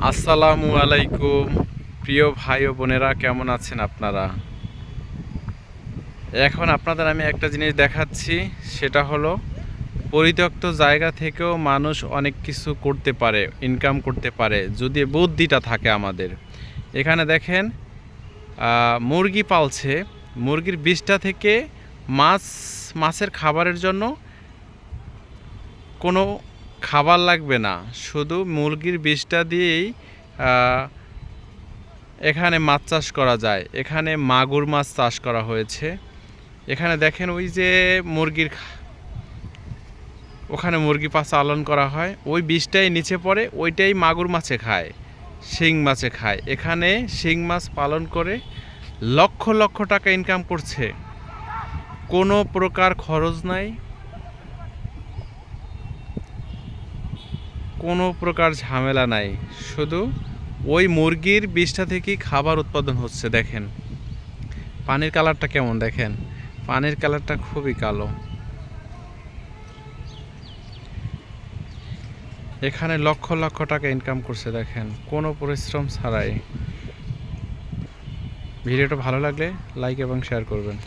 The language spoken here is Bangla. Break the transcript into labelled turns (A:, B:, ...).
A: আসসালামু আলাইকুম প্রিয় ভাই ও বোনেরা, কেমন আছেন আপনারা? এখন আপনাদের আমি একটা জিনিস দেখাচ্ছি, সেটা হলো পরিত্যক্ত জায়গা থেকেও মানুষ অনেক কিছু করতে পারে, ইনকাম করতে পারে যদি বুদ্ধিটা থাকে আমাদের। এখানে দেখেন, মুরগি পালছে। মুরগির বিষটা থেকে মাছের খাবারের জন্য কোনো খাবার লাগবে না, শুধু মুরগির বিষটা দিয়েই এখানে মাছ চাষ করা যায়। এখানে মাগুর মাছ চাষ করা হয়েছে। এখানে দেখেন, ওই যে ওখানে মুরগি পালন করা হয়, ওই বিষটাই নিচে পড়ে, ওইটাই মাগুর মাছে খায়, শিং মাছে খায়। এখানে শিং মাছ পালন করে লক্ষ লক্ষ টাকা ইনকাম করছে। কোনো প্রকার খরচ নাই, কোনো প্রকার ঝামেলা নাই, শুধু ওই মুরগির বিষটা থেকেই খাবার উৎপাদন হচ্ছে। দেখেন পানির কালারটা কেমন, দেখেন পানির কালারটা খুবই কালো। এখানে লক্ষ লক্ষ টাকা ইনকাম করছে, দেখেন কোনো পরিশ্রম ছাড়াই। ভিডিওটা ভালো লাগলে লাইক এবং শেয়ার করবেন।